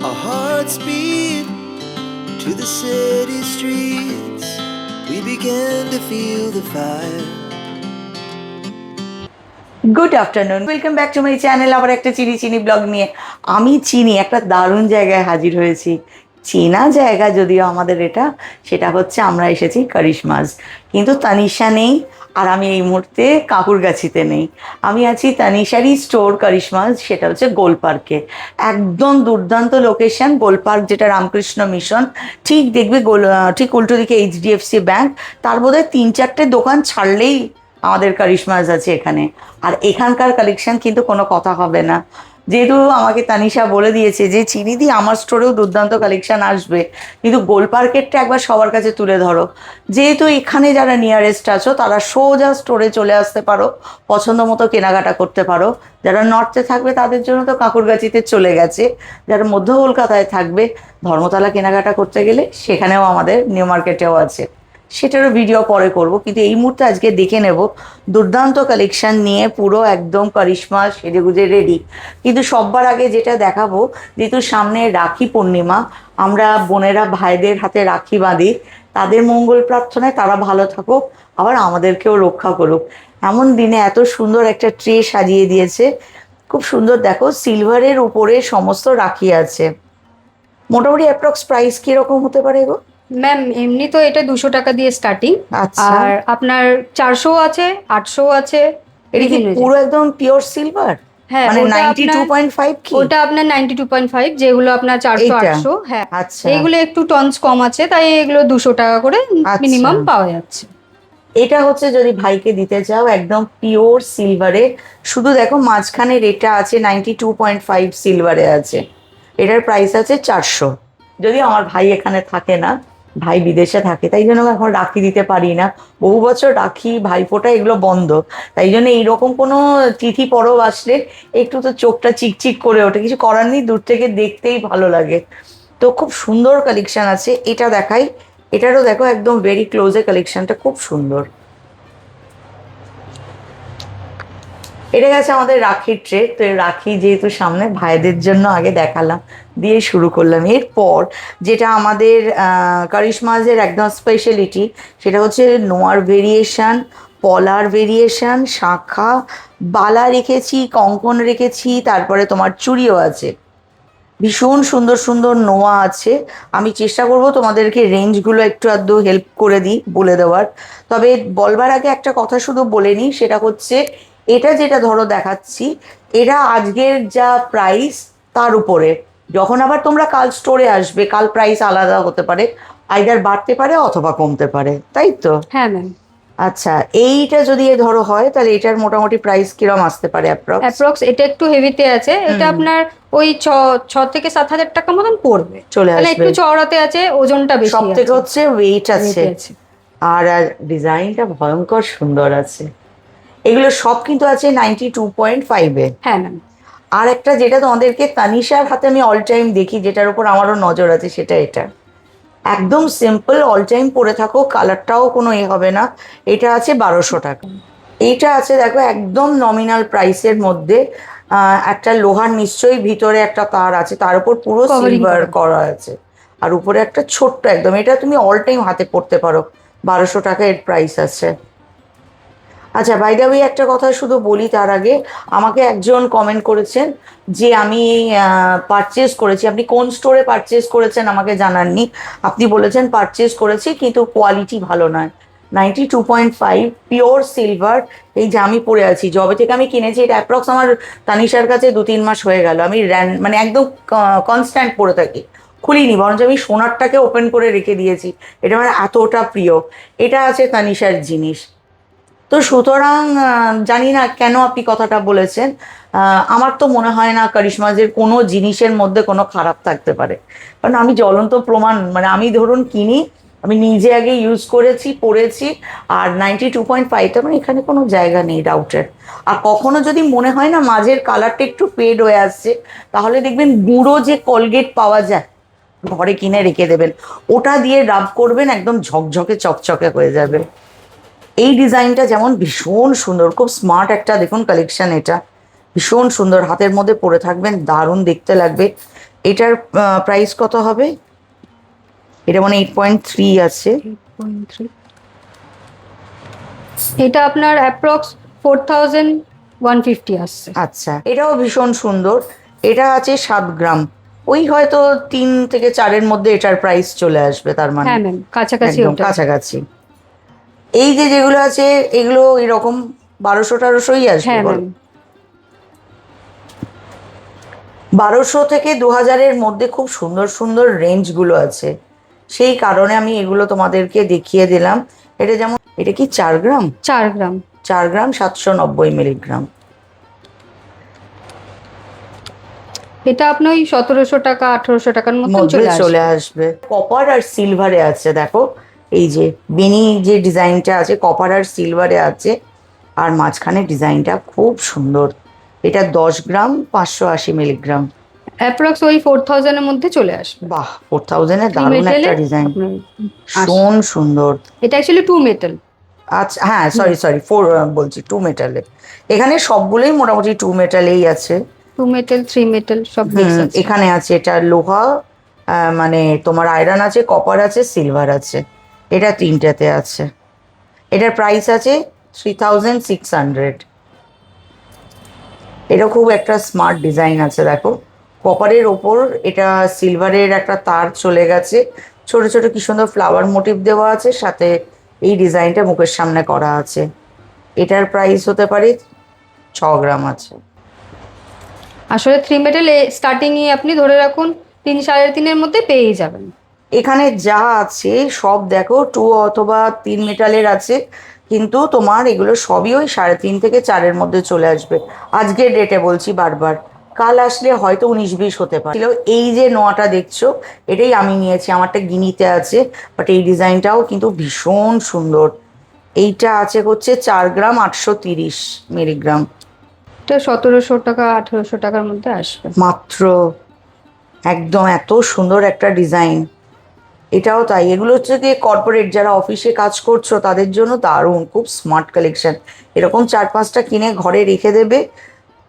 Our hearts beat to the city streets. We began to feel the fire. Good afternoon, welcome back to my channel. আবার একটা চিনি blog নিয়ে আমি একটা দারুণ জায়গায় হাজির হয়েছি। চেনা জায়গা যদিও আমাদের সেটা হচ্ছে আমরা এসেছি কারিশমাস, কিন্তু তানিশা নেই। আর আমি এই মুহূর্তে কাকুরগাছিতে নেই, আমি আছি তানিশারই স্টোর কারিশমাস, সেটা হচ্ছে গোল পার্কে। একদম দুর্দান্ত লোকেশন, গোল পার্ক যেটা রামকৃষ্ণ মিশন, ঠিক দেখবে ঠিক উল্টো দিকে এইচডিএফসি ব্যাংক, তার বোধহয় 3-4টে দোকান ছাড়লেই আমাদের কারিশমাস আছে এখানে। আর এখানকার কালেকশন কিন্তু কোনো কথা হবে না, যেহেতু আমাকে তানিশা বলে দিয়েছে যে চিনিদি আমার স্টোরেও দুর্দান্ত কালেকশন আসবে, কিন্তু গোল পার্কেরটা একবার সবার কাছে তুলে ধরো। যেহেতু এখানে যারা নিয়ারেস্ট আছো তারা সোজা স্টোরে চলে আসতে পারো, পছন্দ মতো কেনাকাটা করতে পারো। যারা নর্থে থাকবে তাদের জন্য তো কাকুরগাছিতে চলে গেছে, যারা মধ্য কলকাতায় থাকবে ধর্মতলা কেনাকাটা করতে গেলে সেখানেও আমাদের নিউ মার্কেটেও আছে, সেটারও ভিডিও পরে করব। কিন্তু এই মুহূর্তে আজকে দেখে নেব দুর্দান্ত কালেকশন নিয়ে পুরো একদম কারিশমা সেজেগুজে রেডি। কিন্তু সবার আগে যেটা দেখাবো, যেহেতু সামনে রাখি পূর্ণিমা, আমরা বোনেরা ভাইদের হাতে রাখি বাঁধি, তাদের মঙ্গল প্রার্থনায় তারা ভালো থাকুক, আবার আমাদেরকেও রক্ষা করুক। এমন দিনে এত সুন্দর একটা ট্রে সাজিয়ে দিয়েছে, খুব সুন্দর। দেখো সিলভারের উপরে সমস্ত রাখি আছে। মোটামুটি অ্যাপ্রক্স প্রাইস কিরকম হতে পারে গো? ম্যাম এমনি তো এটা 200 টাকা দিয়ে স্টার্টিং। আচ্ছা। আর আপনার 400 আছে, 800 আছে। এটা কি পুরো একদম পিওর সিলভার? হ্যাঁ, মানে ওটা 92.5 কি? ওটা আপনার 92.5, যেগুলো আপনার 400 এইটা? 800। হ্যাঁ, আচ্ছা। এইগুলো একটু টনস কম আছে, তাই এগুলো 200 টাকা করে আচ্ছা। মিনিমাম পাওয়া যাচ্ছে। এটা হচ্ছে যদি ভাইকে দিতে চাও একদম পিওর সিলভারে, শুধু দেখো মাঝখানে রেটটা আছে 92.5 সিলভারে আছে, এটার প্রাইস আছে 400। যদিও আমার ভাই এখানে থাকে না, ভাই বিদেশে থাকে, তাই জন্য এখন রাখি দিতে পারি না। বহু বছর রাখি ভাইফোঁটা এগুলো বন্ধ, তাই জন্য এইরকম কোনো তিথি পরব আসলে একটু তো চোখটা চিকচিক করে ওঠে, কিছু করার নেই, দূর থেকে দেখতেই ভালো লাগে। তো খুব সুন্দর কালেকশন আছে, এটা দেখাই। এটারও দেখো একদম ভেরি ক্লোজে কালেকশনটা খুব সুন্দর। এটা গেছে আমাদের রাখির ট্রে। তো রাখি যেহেতু সামনে, ভাইদের জন্য আগে দেখালাম, দিয়ে শুরু করলাম। এরপর যেটা আমাদের কারিশমাসের একদম স্পেশালিটি, সেটা হচ্ছে নোয়ার ভেরিয়েশন, পলার ভেরিয়েশন, শাঁখা, বালা রেখেছি, কঙ্কন রেখেছি, তারপরে তোমার চুড়িও আছে। ভীষণ সুন্দর সুন্দর নোয়া আছে। আমি চেষ্টা করব তোমাদেরকে রেঞ্জগুলো একটু আধটু হেল্প করে দিই বলে দেওয়ার। তবে বলবার আগে একটা কথা শুধু বলে নিই, সেটা হচ্ছে এটা যেটা ধরো দেখাচ্ছি, এটা আজকের যা প্রাইস তার উপরে, যখন আবার তোমরা কাল স্টোরে আসবে কাল প্রাইস আলাদা হতে পারে, আইদার বাড়তে পারে অথবা কমতে পারে, তাই তো? হ্যাঁ ম্যাম। আচ্ছা, এইটা যদি ধরো হয় তাহলে এটার মোটামুটি প্রাইস কিরম আসতে পারে অ্যাপ্রক্স? এটা একটু হেভিতে আছে, এটা আপনার ওই 6 থেকে 7 হাজার টাকা মতন পড়বে, চলে মানে আসবে। একটু চওড়াতে আছে, ওজনটা বেশি সব থেকে আছে, হচ্ছে ওয়েট আছে। আর ডিজাইনটা ভয়ঙ্কর সুন্দর আছে। এগুলো সব কিন্তু আছে 92.5-এ। হ্যাঁ ম্যাম। আর একটা যেটা তোমাদেরকে তানিশার হাতে আমি অল টাইম দেখি, যেটার উপর আমারও নজর আছে, সেটা এটা একদম সিম্পল, অল টাইম পরে থাকো, কালারটাও কোনো হবে না। এটা আছে 1200 টাকা। এইটা আছে দেখো একদম নমিনাল প্রাইসের মধ্যে, একটা লোহার নিশ্চয়ই ভিতরে একটা তার আছে, তার উপর পুরো সিলভার করা আছে, আর উপরে একটা ছোট্ট একদম, এটা তুমি অল টাইম হাতে পড়তে পারো। 1200 টাকা এর প্রাইস আছে। আচ্ছা, বাই দ্য ওয়ে একটা কথা শুধু বলি তার আগে, আমাকে একজন কমেন্ট করেছেন যে আমি পারচেস করেছি। আপনি কোন স্টোরে পারচেস করেছেন আমাকে জানাননি, আপনি বলেছেন পারচেস করেছি কিন্তু কোয়ালিটি ভালো নয়। 92.5 পিওর সিলভার, এই যে আমি পরে আছি, যবে থেকে আমি কিনেছি, এটা অ্যাপ্রক্স আমার তানিশার কাছে 2-3 মাস হয়ে গেল, আমি মানে একদম কনস্ট্যান্ট পরে থাকি, খুলিনি, বরঞ্চ আমি সোনারটাকে ওপেন করে রেখে দিয়েছি, এটা আমার এতটা প্রিয়। এটা আছে তানিশার জিনিস। তো সুতরাং জানি না কেন আপনি কথাটা বলেছেন, আমার তো মনে হয় না কারিশমাসের কোনো জিনিসের মধ্যে কোনো খারাপ থাকতে পারে, কারণ আমি জ্বলন্ত প্রমাণ, মানে আমি ধরুন কিনি, আমি নিজে আগে ইউজ করেছি, পড়েছি, আর 92.5টা মানে এখানে কোনো জায়গা নেই ডাউটের। আর কখনো যদি মনে হয় না মাঝের কালারটা একটু ফেড হয়ে আসছে, তাহলে দেখবেন গুঁড়ো যে কলগেট পাওয়া যায় ঘরে কিনে রেখে দেবেন, ওটা দিয়ে রাব করবেন, একদম ঝকঝকে চকচকে হয়ে যাবে। এই ডিজাইনটা যেমন ভীষণ সুন্দর, খুব স্মার্ট একটা দেখুন কালেকশন, এটা ভীষণ সুন্দর, হাতের মধ্যে পরে থাকবেন দারুণ দেখতে লাগবে। এটার প্রাইস কত হবে? এটা মানে 8.3 আছে। 8.3 এটা আপনার অ্যাপ্রক্স 4150 আসছে। আচ্ছা, এটাও ভীষণ সুন্দর। এটা আছে 7 গ্রাম। ওই হয়তো 3 থেকে 4-এর মধ্যে এটার প্রাইস চলে আসবে, তার মানে হ্যাঁ ম্যাম, কাছাকাছি একদম ওটা। কাছাকাছি। এই যে যেগুলো আছে এগুলো এরকম 1200-1300ই আসবে হ্যাঁ বল? ম্যাম। 1200 থেকে 2000-এর মধ্যে খুব সুন্দর সুন্দর রেঞ্জগুলো আছে, সেই কারণে আমি এগুলো তোমাদেরকে দেখিয়ে দিলাম। এটা যেমন, এটা কি 4 গ্রাম? 4 গ্রাম। 4 গ্রাম 790 মিলিগ্রাম। এটা আপনার ওই 1700 টাকা 1800 টাকার মতন মধ্যে চলে চলে আসবে। আসবে। কপার আর সিলভারে আছে দেখো, এই যে বেনি যে ডিজাইনটা আছে কপার আর সিলভারে আছে, আর মাঝখানে ডিজাইনটা খুব সুন্দর। এটা 10 গ্রাম 580 মিলিগ্রাম। অ্যাপ্রক্স ওই 4000-এর মধ্যে চলে আসবে। বাহ, 4000-এ থ্রি দারুণ মেটেলে একটা ডিজাইন, আপনার ভীষণ সুন্দর। এটা অ্যাকচুয়ালি 2 মেটাল। আচ্ছা হ্যাঁ, সরি সরি, বলছি 2 মেটালে। এখানে সবগুলোই মোটামুটি 2 মেটালেই আছে। 2 মেটাল 3 মেটাল সব মিক্স আছে। এখানে আছে এটা লোহা, মানে তোমার আয়রন আছে, কপার আছে, সিলভার আছে, এটা তিনটাতে আছে। এটার প্রাইস আছে 3600। এটা খুব একটা স্মার্ট ডিজাইন আছে দেখো, কপারের ওপর এটা সিলভারের একটা তার চলে গেছে, ছোট ছোট কি সুন্দর ফ্লাওয়ার মোটিভ দেওয়া আছে, সাথে এই ডিজাইনটা মুখের সামনে করা আছে। এটার প্রাইস হতে পারে 6 গ্রাম আছে। আসলে 3 মেটাল স্টার্টিং এ আপনি ধরে রাখুন 3 সাড়ে 3-এর মধ্যে পেয়ে যাবেন। এখানে যা আছে সব দেখো 2 অথবা 3 মেটালের আছে, কিন্তু তোমার এগুলো সবই ওই 3.5 থেকে 4-এর মধ্যে চলে আসবে আজকের ডেটে, বলছি বারবার। কাল আসলে হয়তো 19-20 হতে পারে। এই যে নোয়াটা দেখছো, এটাই আমি নিয়েছি, আমারটা গিনিতে আছে, বাট এই ডিজাইনটাও কিন্তু ভীষণ সুন্দর। এইটা আছে হচ্ছে 4 গ্রাম 830 মিলিগ্রাম। এটা 1700 টাকা 1800 টাকার মধ্যে আসবে মাত্র, একদম এত সুন্দর একটা ডিজাইন। এটাও তাই, এগুলো হচ্ছে গিয়ে কর্পোরেট যারা অফিসে কাজ করছো তাদের জন্য দারুণ, খুব স্মার্ট কালেকশন। এরকম 4-5টা কিনে ঘরে রেখে দেবে,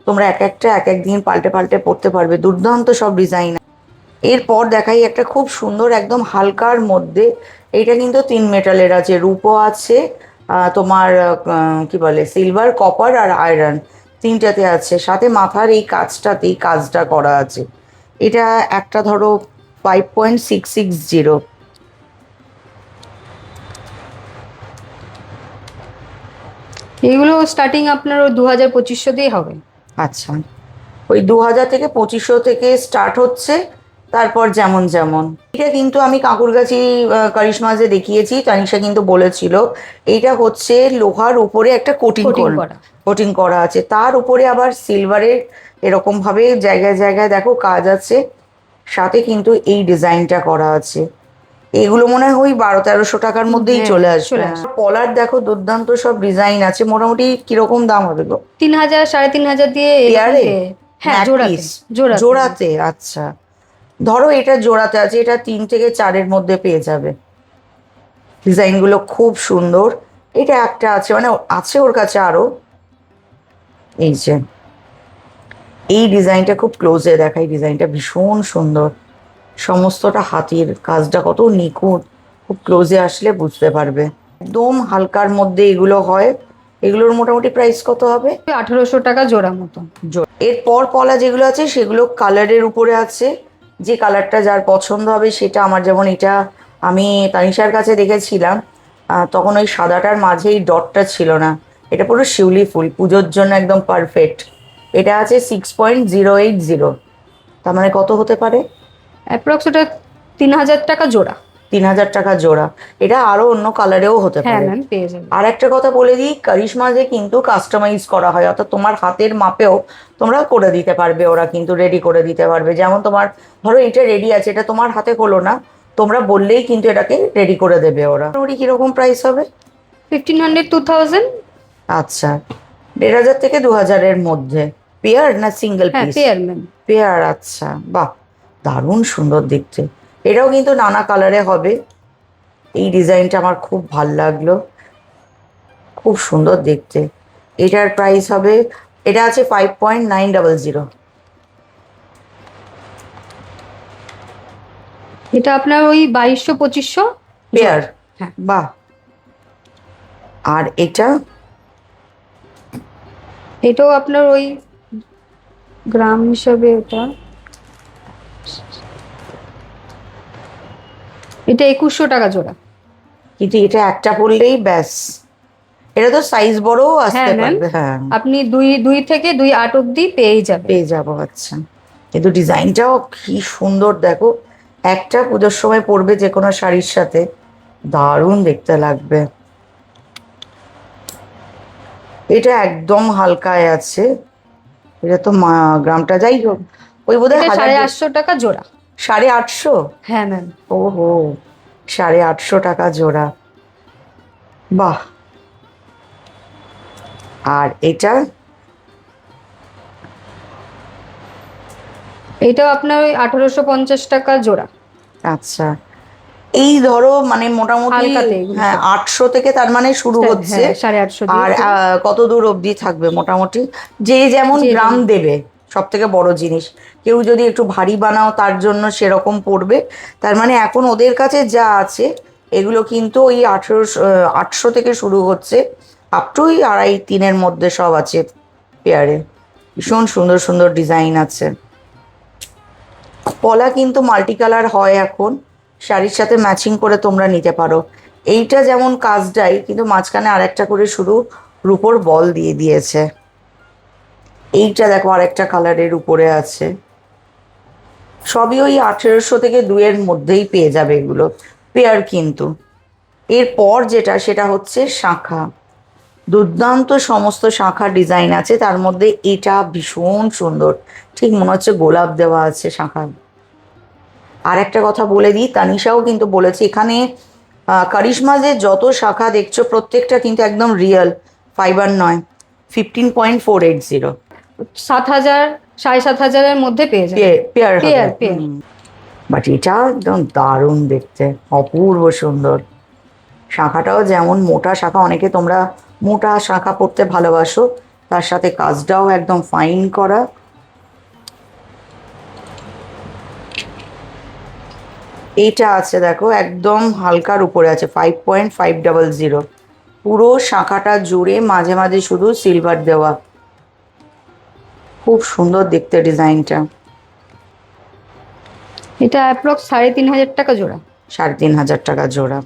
তোমরা এক একটা এক এক দিন পাল্টে পাল্টে পরতে পারবে, দুর্দান্ত সব ডিজাইন। এরপর দেখাই একটা খুব সুন্দর একদম হালকার মধ্যে, এইটা কিন্তু 3 মেটালের আছে, রূপো আছে, তোমার কি বলে সিলভার, কপার আর আয়রন, তিনটাতে আছে, সাথে মাথার এই কাজটাতেই কাজটা করা আছে। এটা একটা ধরো 5.660। এগুলো স্টার্টিং আপনার ওই 2000-2500 দিয়ে হবে। আচ্ছা, ওই 2000 থেকে 2500 থেকে স্টার্ট হচ্ছে, তারপর যেমন যেমন। এটা কিন্তু আমি কাকুরগাছি কারিশমাজে দেখিয়েছি, তানিশা কিন্তু বলেছিল এইটা হচ্ছে লোহার উপরে একটা কোটিং কোটিং করা। কোটিং করা আছে, তার উপরে আবার সিলভারের এরকম ভাবে জায়গায় জায়গায় দেখো কাজ আছে, সাথে কিন্তু এই ডিজাইনটা করা আছে। এগুলো মনে হয় ওই 1200-1300 টাকার মধ্যেই হ্যাঁ, চলে আসবে। চলে আসবে। পলার দেখো দুর্দান্ত সব ডিজাইন আছে, মোটামুটি কিরকম দাম হবে গো? 3000 3,500 দিয়ে এরকম পেয়ারে? হ্যাঁ, না, জোড়াতে piece? জোড়াতে। জোড়াতে, আচ্ছা। ধরো এটা জোড়াতে আছে, এটা 3 থেকে 4-এর মধ্যে পেয়ে যাবে। ডিজাইনগুলো খুব সুন্দর। এটা একটা আছে, মানে আছে ওর কাছে আরো। এই যে এই ডিজাইনটা খুব ক্লোজে দেখাই, ডিজাইনটা ভীষণ সুন্দর, সমস্তটা হাতির কাজটা কত নিখুঁত, খুব ক্লোজে আসলে বুঝতে পারবে। একদম হালকার মধ্যে এগুলো হয়। এগুলোর মোটামুটি প্রাইস কত হবে? 1800 টাকা জোড়া মতো। এরপর পলা যেগুলো আছে সেগুলো কালারের উপরে আছে, যে কালারটা যার পছন্দ হবে সেটা। আমার যেমন এটা আমি তানিশার কাছে দেখেছিলাম, তখন ওই সাদাটার মাঝে এই ডটটা ছিল না, এটা পুরো শিউলি ফুল, পুজোর জন্য একদম পারফেক্ট। এটা আছে 6.080, তার মানে কত হতে পারে? অ্যাপ্রক্স ওটা 3000 টাকা জোড়া। 3000 টাকা জোড়া। এটা আরো অন্য কালারেও হতে হ্যাঁ পারে। ম্যাম, পেয়ে যাবেন। আর একটা কথা বলে দিই, কারিশমাজে কিন্তু কাস্টমাইজ করা হয়, অর্থাৎ তোমার হাতের মাপেও তোমরা করে দিতে পারবে, ওরা কিন্তু রেডি করে দিতে পারবে। যেমন তোমার ধরো এটা রেডি আছে, এটা তোমার হাতে হলো না, তোমরা বললেই কিন্তু এটাকে রেডি করে দেবে ওরা। মোটামুটি কিরকম প্রাইস হবে? 1500 2000। আচ্ছা, 1500 থেকে 2000-এর মধ্যে। পেয়ার না সিঙ্গেল হ্যাঁ, পিস? Pair ma'am. পেয়ার, আচ্ছা, বাহ, দারুণ সুন্দর দেখতে। এটাও কিন্তু নানা কালারে হবে। এই ডিজাইনটা আমার খুব ভাল লাগলো, খুব সুন্দর দেখতে। এটার প্রাইস হবে, এটা আছে 5.900। এটা আপনার ওই 2200-2500 পেয়ার। হ্যাঁ। বাহ। আর এটা এটাও আপনার ওই গ্রাম হিসাবে এটা 2100 টাকা জোড়া। কিন্তু এটা একটা পরলেই ব্যাস, এটা তো সাইজ বড়ও আসতে হ্যাঁ ম্যাম, পারবে। হ্যাঁ, আপনি 2 থেকে 2.8 অব্দি পেয়েই যাবেন। পেয়ে যাবো। আচ্ছা, কিন্তু ডিজাইনটাও কি সুন্দর দেখো, একটা পুজোর সময় পরবে যে কোনো শাড়ির সাথে, দারুণ দেখতে লাগবে। এটা একদম হালকায় আছে, এটা তো গ্রামটা যাই হোক ওই বোধহয় এটা 1850 টাকা জোড়া। 850? হ্যাঁ ম্যাম। ওহো, 850 টাকা জোড়া। বাহ। আর এটা এটাও আপনার ওই 1850 টাকা জোড়া। আচ্ছা, এই ধরো মানে মোটামুটি হালকাতে এগুলো হ্যাঁ সব। 800 থেকে তার মানে শুরু হচ্ছে। হ্যাঁ 850 দিয়ে আর শুরু। কত দূর অবধি থাকবে মোটামুটি, যে যেমন যে গ্রাম যেমন। দেবে, সব থেকে বড় জিনিস। কেউ যদি একটু ভারী বানাও তার জন্য সেরকম পড়বে। তার মানে এখন ওদের কাছে যা আছে এগুলো কিন্তু ওই 800 থেকে শুরু হচ্ছে, আপ টু ওই 2.5-3-এর মধ্যে সব আছে পেয়ারে। ভীষণ সুন্দর সুন্দর ডিজাইন আছে। পলা কিন্তু মাল্টি কালার হয় এখন, শাড়ির সাথে ম্যাচিং করে তোমরা নিতে পারো। এইটা যেমন কাজটাই, কিন্তু মাঝখানে আরেকটা করে শুধু রুপোর বল দিয়ে দিয়েছে। এইটা দেখো আরেকটা কালারের উপরে আছে। সবই ওই 1800 থেকে 2-এর মধ্যেই পেয়ে যাবে এগুলো পেয়ার। কিন্তু এরপর যেটা, সেটা হচ্ছে শাঁখা। দুর্দান্ত সমস্ত শাঁখা ডিজাইন আছে, তার মধ্যে এটা ভীষণ সুন্দর, ঠিক মনে হচ্ছে গোলাপ দেওয়া আছে শাঁখা। আর একটা কথা বলে দিই, তানিশাও কিন্তু বলেছে এখানে কারিশমা যে যত শাখা দেখছো প্রত্যেকটা কিন্তু একদম রিয়েল, ফাইবার নয়। 15.480 7000 7500-এর মধ্যে পেয়ে যাবেন। পেয়ার হবে। Pair pair. বাট এটা একদম দারুণ দেখতে, অপূর্ব সুন্দর। শাখাটাও যেমন মোটা শাখা, অনেকে তোমরা মোটা শাখা পড়তে ভালোবাসো, তার সাথে কাজটাও একদম ফাইন করা। এইটা আছে দেখো একদম হালকার উপরে আছে 5.500, পুরো শাখাটা জুড়ে মাঝে মাঝে শুধু সিলভার দেওয়া। খুব সুন্দর দেখতে ডিজাইনটা। এটা অ্যাপ্রক্স 3500 টাকা জোড়া। 3500 টাকা জোড়া।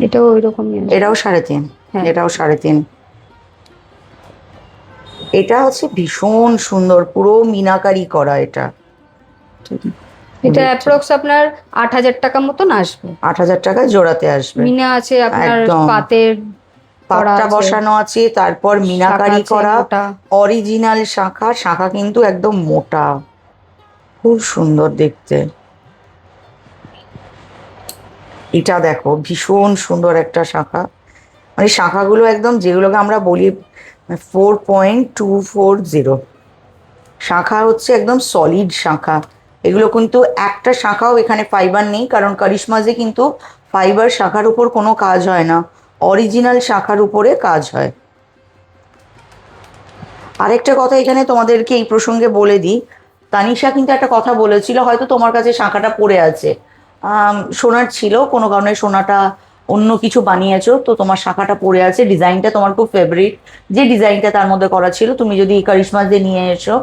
এটাও ওই রকমই আছে। এটাও 3.5। হ্যাঁ। এটাও 3.5। এটা আছে ভীষণ সুন্দর, পুরো মিনাকারি করা এটা। এটা অ্যাপ্রক্স আপনার 8000 টাকা মতন আসবে। 8000 টাকা জোড়াতে আসবে। মিনা আছে আপনার, একদম পাতের করা পাটটা আছে, বসানো আছে, তারপর মিনাকারি শাখা আছে করা, মোটা। অরিজিনাল শাখা। শাখা কিন্তু একদম মোটা, খুব সুন্দর দেখতে। এটা দেখো ভীষণ সুন্দর একটা শাখা, মানে শাখাগুলো একদম যেগুলোকে আমরা বলি 4.240 শাখা হচ্ছে একদম সলিড শাখা। এগুলো কিন্তু একটা শাখাও এখানে ফাইবার নেই, কারণ কারিশমাজে কিন্তু ফাইবার শাখার উপর কোনো কাজ হয় না, অরিজিনাল শাখার উপরে কাজ হয়। আরেকটা কথা এখানে তোমাদেরকে এই প্রসঙ্গে বলে দিই, তানিশা কিন্তু একটা কথা বলেছিল, হয়তো তোমার কাছে শাঁখাটা পড়ে আছে, সোনার ছিল, কোনো কারণে সোনাটা অন্য কিছু বানিয়েছো, তো তোমার শাঁখাটা পড়ে আছে, ডিজাইনটা তোমার খুব ফেভারিট, যে ডিজাইনটা তার মধ্যে করা ছিল, তুমি যদি কারিশমা দিয়ে নিয়ে এসো,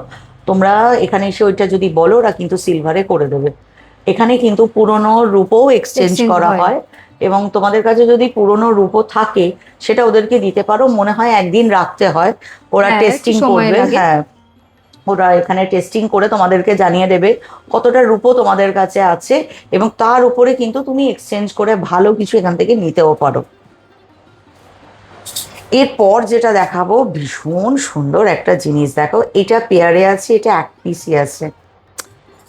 তোমরা এখানে এসে ওইটা যদি বলো, ওরা কিন্তু সিলভারে করে দেবে। এখানে কিন্তু পুরনো রূপও এক্সচেঞ্জ করা হয়, এবং তোমাদের কাছে যদি পুরনো রূপও থাকে সেটা ওদেরকে দিতে পারো। মনে হয় একদিন রাখতে হয়, ওরা হ্যাঁ, টেস্টিং একটু সময় করবে। লাগে। হ্যাঁ, ওরা এখানে টেস্টিং করে তোমাদেরকে জানিয়ে দেবে কতটা রূপো তোমাদের কাছে আছে, এবং তার উপরে কিন্তু তুমি এক্সচেঞ্জ করে ভালো কিছু এখান থেকে নিতেও পারো। এরপর যেটা দেখাবো, ভীষণ সুন্দর একটা জিনিস দেখো, এটা পেয়ারে আছে, এটা এক পিসই আছে।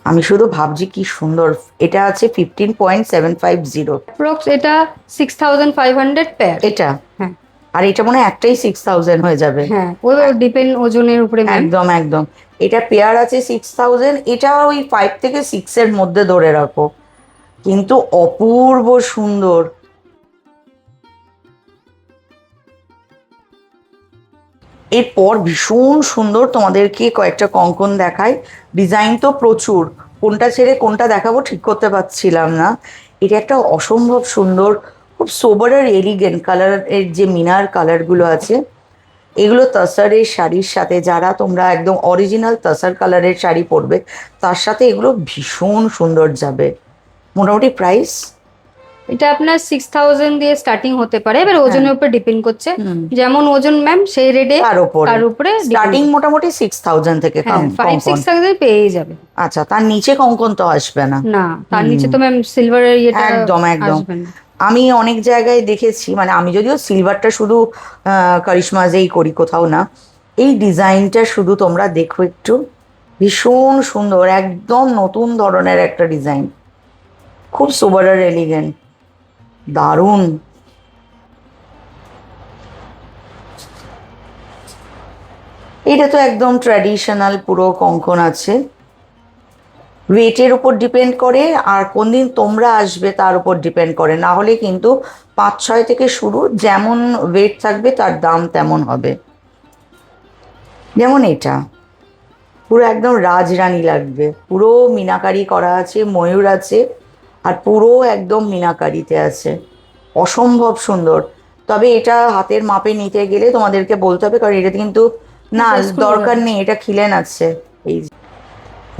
আমি শুধু ভাবছি কি সুন্দর। এটা আছে 15.750। অ্যাপ্রক্স এটা 6500 পেয়ার। এটা হ্যাঁ আর এটা মনে হয় একটাই 6000 হয়ে যাবে। হ্যাঁ, ওই ডিপেন্ড ওজনের উপরে ম্যাম। একদম একদম। এটা পেয়ার আছে 6000, এটা ওই 5 থেকে 6-এর মধ্যে ধরে রাখো, কিন্তু অপূর্ব সুন্দর। এরপর ভীষণ সুন্দর তোমাদেরকে কয়েকটা কঙ্কন দেখায়। ডিজাইন তো প্রচুর, কোনটা ছেড়ে কোনটা দেখাবো ঠিক করতে পারছিলাম না। এটা একটা অসম্ভব সুন্দর, খুব সোবার আর এলিগেন্ট কালারের যে মিনার কালারগুলো আছে, এগুলো তসরের শাড়ির সাথে, যারা তোমরা একদম অরিজিনাল তসর কালারের শাড়ি পরবে তার সাথে এগুলো ভীষণ সুন্দর যাবে। মোটামুটি প্রাইস এটা আপনার 6000 দিয়ে স্টার্টিং হতে পারে, এবার ওজনের উপর ডিপেন্ড করছে, যেমন ওজন ম্যাম সেই রেটে তার উপরে স্টার্টিং মোটামুটি 6000 থেকে হ্যাঁ 5-6,000 পেয়ে যাবে। আচ্ছা, তার নিচে কঙ্কন তো আসবে না? না, তার নিচে তো ম্যাম সিলভারের ইয়েটা একদম একদম আসবে না। আমি অনেক জায়গায় দেখেছি, মানে আমি যদিও সিলভারটা শুধু কারিশমাজেই করি, কোথাও না। এই ডিজাইনটা শুধু তোমরা দেখো একটু, ভীষণ সুন্দর, একদম নতুন ধরনের একটা ডিজাইন, খুব সোবার আর এলিগেন্ট, দারুণ। এটা তো একদম ট্র্যাডিশনাল পুরো কঙ্কন আছে। ওয়েটের উপর ডিপেন্ড করে আর কোন দিন তোমরা আসবে তার উপর ডিপেন্ড করে, না হলে কিন্তু 5-6 থেকে শুরু, যেমন ওয়েট থাকবে তার দাম তেমন হবে। যেমন এটা পুরো একদম রাজরানী লাগবে, পুরো মিনাকারি করা আছে, ময়ূর আছে, আর পুরো একদম মিনাকারিতে আছে, অসম্ভব সুন্দর। তবে এটা হাতের মাপে নিতে গেলে তোমাদেরকে বলতে হবে, কারণ এটা কিন্তু না দরকার নেই, এটা খিলেন আছে। এই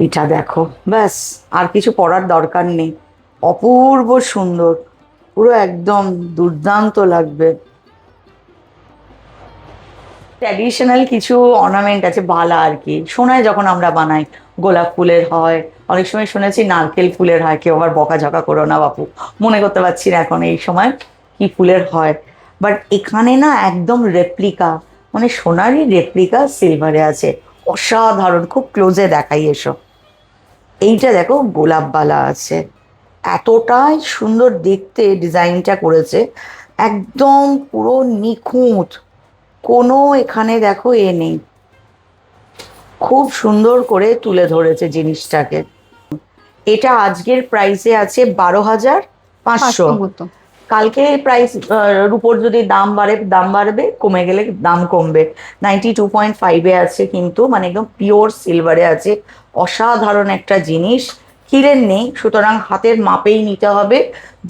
এটা দেখো, ব্যাস আর কিছু পড়ার দরকার নেই, অপূর্ব সুন্দর, পুরো একদম দুর্দান্ত লাগবে। ট্র্যাডিশনাল কিছু অর্নামেন্ট আছে, বালা আর কি, সোনায় যখন আমরা বানাই গোলাপ ফুলের হয়, অনেক সময় শুনেছি নারকেল ফুলের হয়, কেউ আবার বকাঝকা করো না বাপু, মনে করতে পারছি না এখন এই সময় কি ফুলের হয়। বাট এখানে না একদম রেপ্লিকা, মানে সোনারই রেপ্লিকা সিলভারে আছে, অসাধারণ, খুব ক্লোজে দেখাই এসো। এইটা দেখো গোলাপ বালা আছে, এতটাই সুন্দর দেখতে ডিজাইনটা করেছে, একদম পুরো নিখুঁত, কোনো এখানে দেখো এ নেই, খুব সুন্দর করে তুলে ধরেছে জিনিসটাকে। এটা আজকের প্রাইসে আছে 12,500 মতো। কালকে প্রাইস উপর যদি দাম বাড়ে দাম বাড়বে, কমে গেলে দাম কমবে। 92.5-এ আছে কিন্তু, মানে একদম পিওর সিলভারে আছে, অসাধারণ একটা জিনিস। হিরের নেই, সুতরাং হাতের মাপেই নিতে হবে,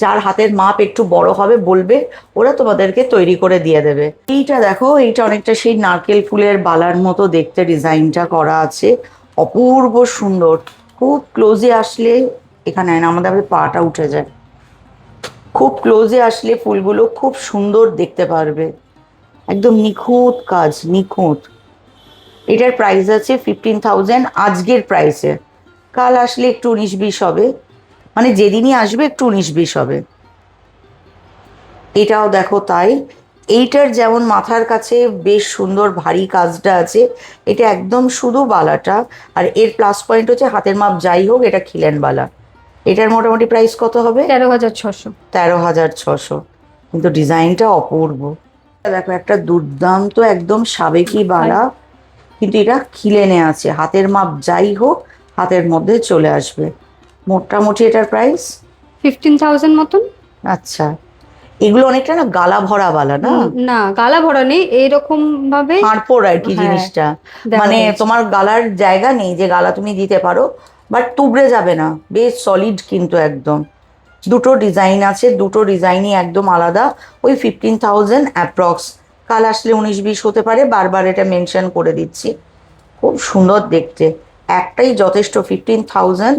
যার হাতের মাপ একটু বড় হবে বলবে, ওরা তোমাদেরকে তৈরি করে দিয়ে দেবে। এইটা দেখো, এইটা অনেকটা সেই নারকেল ফুলের বালার মতো দেখতে ডিজাইনটা করা আছে, অপূর্ব সুন্দর। খুব ক্লোজে আসলে, এখানে না আমাদের পাটা উঠে যায়, খুব ক্লোজে আসলে ফুলগুলো খুব সুন্দর দেখতে পারবে, একদম নিখুঁত কাজ, নিখুঁত। এটার প্রাইস আছে 15,000 আজকের প্রাইসে, কাল আসলে একটু 19-20 হবে, মানে যেদিনই আসবে একটু 19-20 হবে। এটাও দেখো তাই, এইটার যেমন মাথার কাছে বেশ সুন্দর ভারী কাজটা আছে, এটা একদম শুধু বালাটা, আর এর প্লাস পয়েন্ট হচ্ছে হাতের মাপ যাই হোক এটা খিলেন বালা। এটার মোটামুটি প্রাইস কত হবে? 13,600। 13,600, কিন্তু ডিজাইনটা অপূর্ব। দেখো একটা দুর্দান্ত একদম সাবেকি বালা, কিন্তু এটা খিলেনে আছে, হাতের মাপ যাই হোক হাতের মধ্যে চলে আসবে। মোটামুটি এটার প্রাইস 15,000 মতন। আচ্ছা, এগুলো অনেকটা না গালা ভরা বালা না? না, গালা ভরা নেই, এইরকম ভাবে হাড়পোড় আর কি জিনিসটা, মানে তোমার গালার জায়গা নেই যে গালা তুমি দিতে পারো, বাট তুবড়ে যাবে না, বেশ সলিড কিন্তু একদম। দুটো ডিজাইন আছে, দুটো ডিজাইনই একদম আলাদা, ওই 15,000 অ্যাপ্রক্স, কাল আসলে 19-20 হতে পারে, বারবার এটা মেনশন করে দিচ্ছি। খুব সুন্দর দেখতে, একটাই যথেষ্ট, 15,000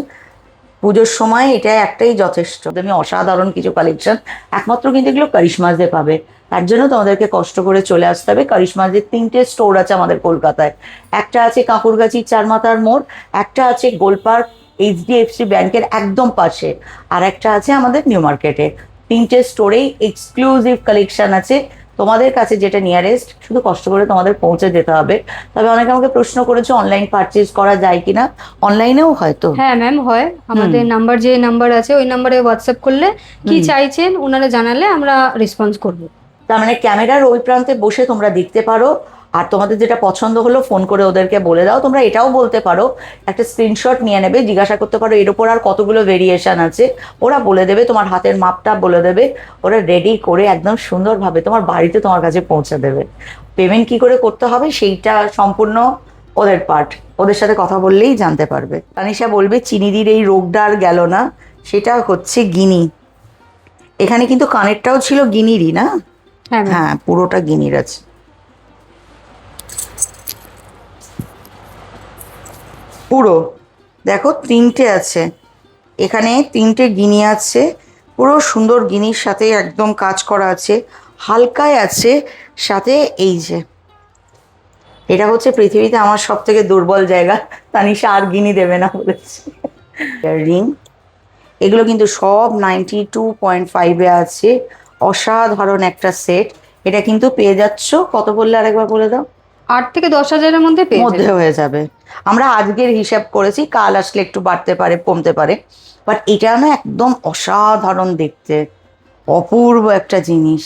পুজোর সময় এটা একটাই যথেষ্ট। তুমি অসাধারণ কিছু কালেকশন একমাত্র কিন্তু এগুলো কারিশমাজে পাবে, তার জন্য তোমাদেরকে কষ্ট করে চলে আসতে হবে। কারিশমাজের 3টে স্টোর আছে আমাদের কলকাতায়, একটা আছে কাঁকুরগাছির চারমাথার মোড়, একটা আছে গোলপার্ক HDFC ব্যাংকের একদম পাশে, আর একটা আছে আমাদের নিউ মার্কেটে। 3টে স্টোরেই এক্সক্লুসিভ কালেকশন আছে, তোমাদের কাছে যেটা নিয়ারেস্ট, শুধু কষ্ট করে তোমাদের পৌঁছে যেতে হবে। তবে অনেকে আমাকে প্রশ্ন করেছে অনলাইন পারচেজ করা যায় কিনা, অনলাইনেও হয়তো। হ্যাঁ ম্যাম হয়, আমাদের নাম্বার, যে নাম্বার আছে ওই নাম্বারে হোয়াটসঅ্যাপ করলে কি চাইছেন ওনারা জানালে আমরা রেসপন্স করব। তার মানে ক্যামেরার ওই প্রান্তে বসে তোমরা দেখতে পারো, আর তোমাদের যেটা পছন্দ হলো ফোন করে ওদেরকে বলে দাও। তোমরা এটাও বলতে পারো, একটা স্ক্রিনশট নিয়ে নেবে, জিজ্ঞাসা করতে পারো এর ওপর আর কতগুলো ভেরিয়েশন আছে, ওরা বলে দেবে, তোমার হাতের মাপটা বলে দেবে, ওরা রেডি করে একদম সুন্দরভাবে তোমার বাড়িতে তোমার কাছে পৌঁছে দেবে। পেমেন্ট কি করে করতে হবে সেইটা সম্পূর্ণ ওদের পার্ট, ওদের সাথে কথা বললেই জানতে পারবে। তানিশা বলবে চিনিদির এই রোগটা আর গেল না, সেটা হচ্ছে গিনি। এখানে কিন্তু কানেরটাও ছিল গিনিরই না? হ্যাঁ, পুরোটা গিনির আছে। পুরো দেখো 3টে আছে এখানে, 3টে গিনি আছে, পুরো সুন্দর গিনির সাথে একদম কাজ করা আছে, হালকায় আছে সাথে। এই যে এটা হচ্ছে পৃথিবীতে আমার সব থেকে দুর্বল জায়গা, তানিশা আর গিনি দেবে না বলেছে। রিং, এগুলো কিন্তু সব 92.5-এ আছে, অসাধারণ একটা সেট। এটা কিন্তু পেয়ে যাচ্ছ কত বললে আরেকবার বলে দাও? 8 থেকে 10 হাজারের মধ্যে হয়ে যাবে। আমরা আজকের হিসাব করেছি, কাল আসলে একটু বাড়তে পারে কমতে পারে, বাট এটা না একদম অসাধারণ দেখতে, অপূর্ব একটা জিনিস।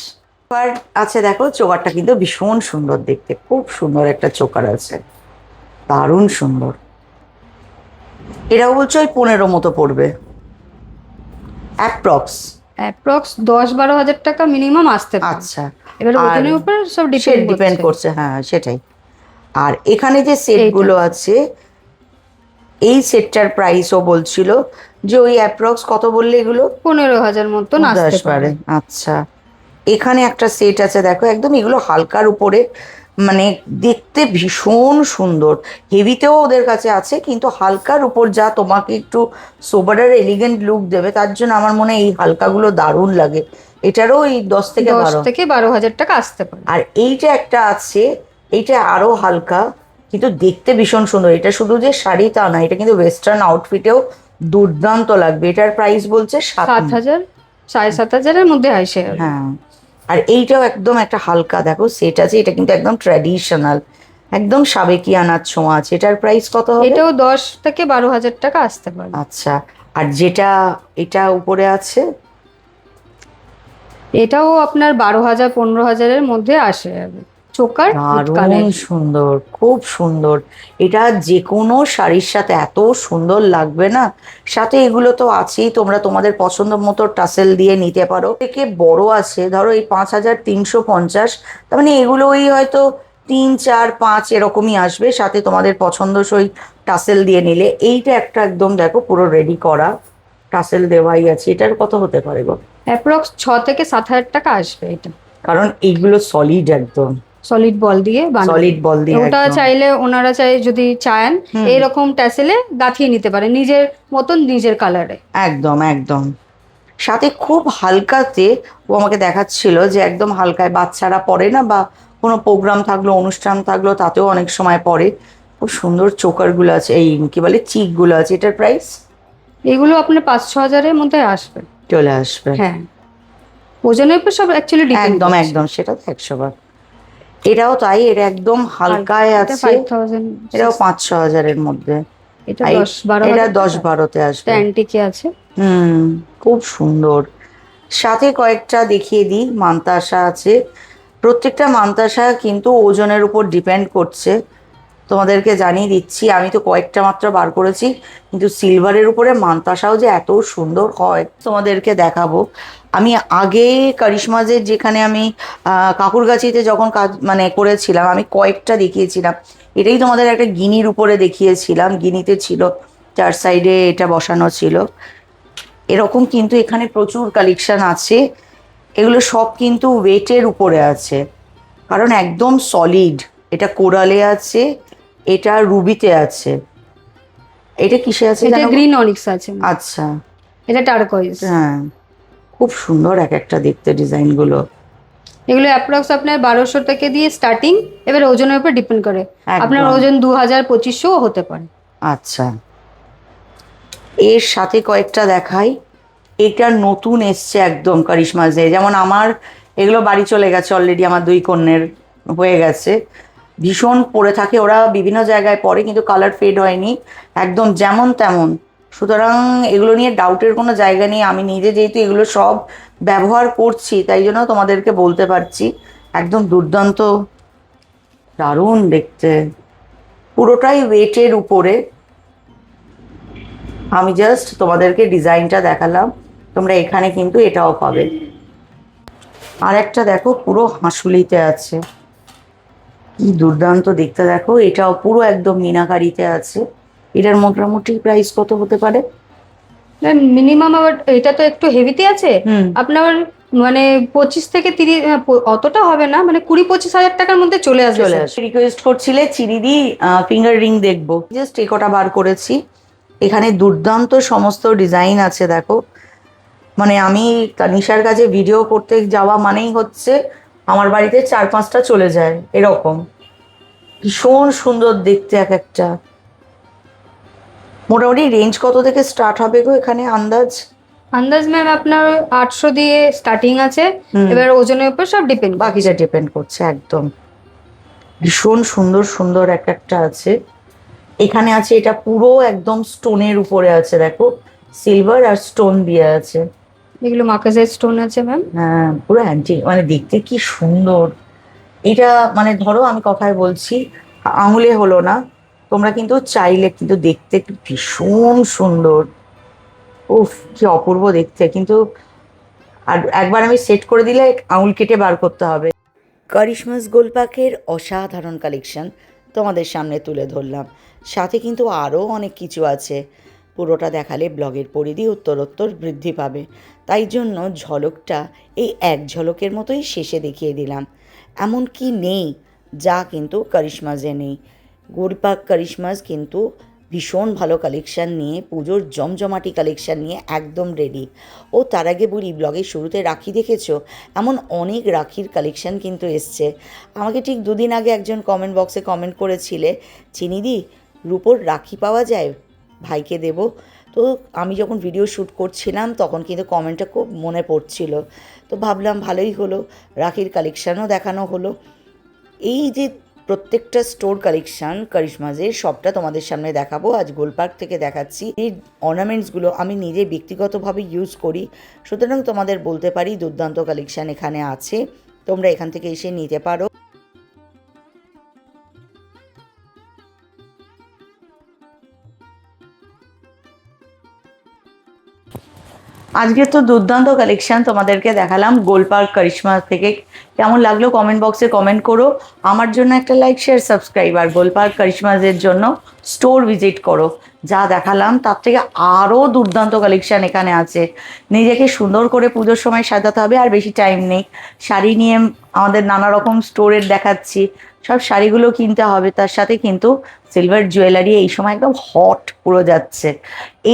এবার আছে দেখো চোকারটা কিন্তু ভীষণ সুন্দর দেখতে, খুব সুন্দর একটা চোকার আছে, দারুণ সুন্দর। এটাও বলছো ওই 15 মতো পড়বে অ্যাপ্রক্স 10-12 হাজার টাকা মিনিমাম আসতে পারে। আচ্ছা, এবার ওজনের উপর সব ডিপেন্ড করছে। হ্যাঁ সেটাই। আর এখানে যে সেটগুলো আছে, এই সেটটার প্রাইসও বলছিল যে ওই অ্যাপ্রক্স কত বললে এগুলো? 15,000 মতো আসতে পারে। আচ্ছা, এখানে একটা সেট আছে দেখো, একদম এগুলো হালকার উপরে, মানে দেখতে ভীষণ সুন্দর। হেভিতেও ওদের কাছে আছে, কিন্তু হালকার উপর যা তোমাকে একটু সোবার আর এলিগেন্ট লুক দেবে, তার জন্য আমার মনে হয় এই হালকাগুলো দারুণ লাগে। এটারও এই 10 থেকে 12 হাজার টাকা আসতে পারে। আর এইটা একটা আছে, এইটা আরো হালকা কিন্তু দেখতে ভীষণ সুন্দর। এটা শুধু যে শাড়ি তা না, এটা কিন্তু ওয়েস্টার্ন আউটফিটেও দুর্দান্ত লাগবে। এটার প্রাইস বলছে 7,000, 7,500-এর মধ্যে আসে। হ্যাঁ, আর এইটাও একদম একটা হালকা দেখো সেট আছে, এটা কিন্তু একদম ট্র্যাডিশনাল, একদম সাবেকিয়ানার ছোঁয়া আছে। এটার প্রাইস কত হবে? এটাও 10 থেকে 12 হাজার টাকা আসতে পারে। আচ্ছা, আর যেটা এটা উপরে আছে এটাও আপনার 12,000, 15,000-এর মধ্যে আসে যাবে। চোকার দারুণ সুন্দর, খুব সুন্দর। এটা যে কোনো শাড়ির সাথে এত সুন্দর লাগবে না। সাথে এগুলো তো আছেই, তোমরা তোমাদের পছন্দ মতো টাসেল দিয়ে নিতে পারো। থেকে বড় আছে ধরো এই 5,350, তার মানে এগুলো ওই হয়তো 3, 4, 5 এরকমই আসবে, সাথে তোমাদের পছন্দসই টাসেল দিয়ে নিলে। এইটা একটা একদম দেখো পুরো রেডি করা টাসেল দেওয়াই আছে। এটার কত হতে পারে গো? অ্যাপ্রক্স 6 থেকে 7 হাজার টাকা আসবে এটা, কারণ এইগুলো সলিড, একদম সলিড বল দিয়ে ওটা চাইলে ওনারা যদি চান এইরকম ট্যাসেলে গাঁথিয়ে নিতে পারে নিজের মতন, নিজের কালারে। একদম একদম। সাথে খুব হালকাতে ও আমাকে দেখাচ্ছিল যে একদম হালকায় বাচ্চারা পরে না, বা কোনো প্রোগ্রাম থাকলো, অনুষ্ঠান থাকলো, তাতেও অনেক সময় পরে। খুব সুন্দর চোকারগুলো আছে, এই কি বলে চিকগুলো আছে। এটার প্রাইস? এগুলো আপনার 5-6 হাজারের মধ্যে আসবে, চলে আসবে। হ্যাঁ, ওজনের উপর সব অ্যাকচুয়ালি ডিপেন্ড। একদম একদম, সেটা তো 100 বার। এটাও তাই, এটা একদম হালকায় আছে, এটাও 5-6 হাজারের মধ্যে। এটা 10-12-তে আসবে, অ্যান্টিকে আছে। খুব সুন্দর। সাথে কয়েকটা দেখিয়ে দিই, মান্তাসা আছে। প্রত্যেকটা মান্তাসা কিন্তু ওজনের উপর ডিপেন্ড করছে, তোমাদেরকে জানিয়ে দিচ্ছি। আমি তো কয়েকটা মাত্র বার করেছি, কিন্তু সিলভারের উপরে মান্তাসাও যে এত সুন্দর হয় তোমাদেরকে দেখাবো। আমি আগে কারিশমাজের যেখানে আমি কাকুরগাছিতে যখন কাজ মানে করেছিলাম, আমি কয়েকটা দেখিয়েছিলাম। এটাই তোমাদের একটা গিনির উপরে দেখিয়েছিলাম, গিনিতে ছিল 4 সাইডে এটা বসানো ছিল। এরকম কিন্তু এখানে প্রচুর কালেকশন আছে। এগুলো সব কিন্তু ওয়েটের উপরে আছে, কারণ একদম সলিড। এটা কোরালে আছে, এটা রুবিতে আছে। এটা কিসে আছে? এটা গ্রিন অনিক্স আছে। আচ্ছা, এটা টারকয়েজ। হ্যাঁ, খুব সুন্দর এক একটা দেখতে ডিজাইনগুলো। এগুলো অ্যাপ্রক্স আপনার 1200 থেকে দিয়ে স্টার্টিং, এবার ওজনের উপর ডিপেন্ড করে। আপনার ওজন 2000-2500 হতে পারে। আচ্ছা, এর সাথে কয়েকটা দেখাই। এটা নতুন এসছে একদম কারিশমাজে, যেমন আমার এগুলো বাড়ি চলে গেছে অলরেডি, আমার 2 কন্যের হয়ে গেছে। ভীষণ পরে থাকে ওরা, বিভিন্ন জায়গায় পরে, কিন্তু কালার ফেড হয়নি, একদম যেমন তেমন। সুতরাং এগুলো নিয়ে ডাউটের কোনো জায়গা নেই। আমি নিজে যেহেতু এগুলো সব ব্যবহার করছি, তাই জন্য তোমাদেরকে বলতে পারছি, একদম দুর্দান্ত, দারুণ দেখতে, পুরোটাই ওয়েটের উপরে। আমি জাস্ট তোমাদেরকে ডিজাইনটা দেখালাম, তোমরা এখানে কিন্তু এটাও পাবে। আর একটা দেখো পুরো হাঁসুলিতে আছে, কি দুর্দান্ত দেখতে দেখো, এটাও পুরো একদম মিনাকারিতে আছে। এটার মোটামুটি প্রাইস কত হতে পারে? মিনিমাম আবার এটা তো একটু হেভিতে আছে, আপনার মানে 25 থেকে 30, অতটা হবে না, মানে 20-25 হাজার টাকার মধ্যে চলে আসবে। রিকোয়েস্ট করছিলে চিনিদি ফিঙ্গার রিং দেখবো, জাস্ট এ কটা বার করেছি। এখানে দুর্দান্ত সমস্ত ডিজাইন আছে দেখো। মানে আমি তানিশার কাছে ভিডিও করতে যাওয়া মানেই হচ্ছে আমার বাড়িতে 4-5টা চলে যায় এরকম। ভীষণ সুন্দর দেখতে এক একটা। মোটামুটি রেঞ্জ কত থেকে স্টার্ট হবে গো এখানে আন্দাজ? আন্দাজ ম্যাম আপনার 800 দিয়ে স্টার্টিং আছে, এবার ওজনের উপর সব ডিপেন্ড, বাকিটা ডিপেন্ড করছে একদম। ভীষণ সুন্দর সুন্দর এক একটা আছে। এখানে আছে এটা পুরো একদম স্টোনের উপরে আছে দেখো, সিলভার আর স্টোন দিয়ে আছে। এগুলো মার্কাসের স্টোন আছে ম্যাম। হ্যাঁ পুরো অ্যান্টিক, মানে দেখতে কি সুন্দর। এটা মানে ধরো আমি কথায় বলছি, আঙুলে হলো না, তোমরা কিন্তু চাইলে কিন্তু দেখতে ভীষণ সুন্দর। উফ কি অপূর্ব দেখতে, কিন্তু আর একবার আমি সেট করে দিলে আঙুল কেটে বার করতে হবে। কারিশমাস গোলপাকের অসাধারণ কালেকশন তোমাদের সামনে তুলে ধরলাম, সাথে কিন্তু আরও অনেক কিছু আছে। পুরোটা দেখালে ব্লগের পরিধি উত্তরোত্তর বৃদ্ধি পাবে, তাই জন্য ঝলকটা এই এক ঝলকের মতোই শেষে দেখিয়ে দিলাম। এমন কি নেই যা কিন্তু কারিশমাসে নেই। গোলপাক কারিশমাস কিন্তু ভীষণ ভালো কালেকশান নিয়ে, পুজোর জমজমাটি কালেকশান নিয়ে একদম রেডি। ও তার আগে বলি, ব্লগের শুরুতে রাখি দেখেছো, এমন অনেক রাখির কালেকশান কিন্তু এসছে। আমাকে ঠিক 2 দিন আগে একজন কমেন্ট বক্সে কমেন্ট করেছিলে, চিনিদি রূপোর রাখি পাওয়া যায়, ভাইকে দেব। তো আমি যখন ভিডিও শ্যুট করছিলাম তখন কিন্তু কমেন্টটা খুব মনে পড়ছিল, তো ভাবলাম ভালোই হলো, রাখির কালেকশানও দেখানো হলো। এই যে প্রত্যেকটা স্টোর কালেকশান কারিশমাসের সবটা তোমাদের সামনে দেখাবো। আজ গোলপার্ক থেকে দেখাচ্ছি। এই অর্নামেন্টসগুলো আমি নিজে ব্যক্তিগতভাবে ইউজ করি, সুতরাং তোমাদের বলতে পারি দুর্দান্ত কালেকশান এখানে আছে, তোমরা এখান থেকে এসে নিতে পারো। আজকে তো দুর্দান্ত কালেকশন তোমাদেরকে দেখালাম গোলপার্ক কারিশমা থেকে। কেমন লাগলো কমেন্ট বক্সে কমেন্ট করো। আমার জন্য একটা লাইক শেয়ার সাবস্ক্রাইব, আর গোলপার্ক কারিশমাসের জন্য স্টোর ভিজিট করো। যা দেখালাম তার থেকে আরও দুর্দান্ত কালেকশান এখানে আছে। নিজেকে সুন্দর করে পুজোর সময় সাজাতে হবে, আর বেশি টাইম নেই। শাড়ি নিয়ে আমাদের নানা রকম স্টোরের দেখাচ্ছি, সব শাড়িগুলো কিনতে হবে, তার সাথে কিন্তু সিলভার জুয়েলারি এই সময় একদম হট পুরো যাচ্ছে।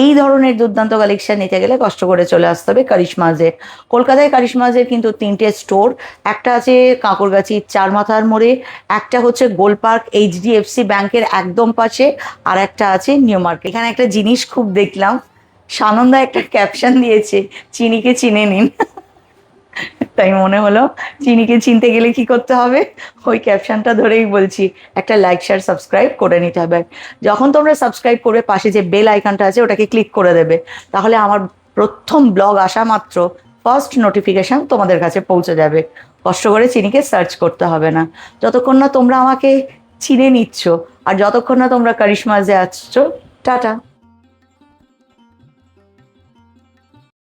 এই ধরনের দুর্দান্ত কালেকশন নিতে গেলে কষ্ট করে চলে আসতে হবে কারিশমাসে। কলকাতায় কারিশমাসের কিন্তু 3টে স্টোর, একটা আছে কাঁকড়গাছির 4 মাথার মোড়ে, একটা হচ্ছে গোলপার্ক HDFC ব্যাংকের একদম পাশে, আর একটা আছে নিউ মার্কেট। এখানে একটা জিনিস খুব দেখলাম, সানন্দা একটা ক্যাপশন দিয়েছে, চিনিকে চিনে নিন। তাই মনে হলো চিনিকে চিনতে গেলে কি করতে হবে, ওই ক্যাপশনটা ধরেই বলছি, একটা লাইক শেয়ার সাবস্ক্রাইব করে নিতে হবে। যখন তোমরা সাবস্ক্রাইব করবে পাশে যে বেল আইকনটা আছে ওটাকে ক্লিক করে দেবে, তাহলে আমার প্রথম ব্লগ আসা মাত্র ফার্স্ট নোটিফিকেশান তোমাদের কাছে পৌঁছে যাবে। কষ্ট করে চিনিকে সার্চ করতে হবে না। যতক্ষণ না তোমরা আমাকে চিনে নিচ্ছ আর যতক্ষণ না তোমরা কারিশমাসে আসছো। টাটা।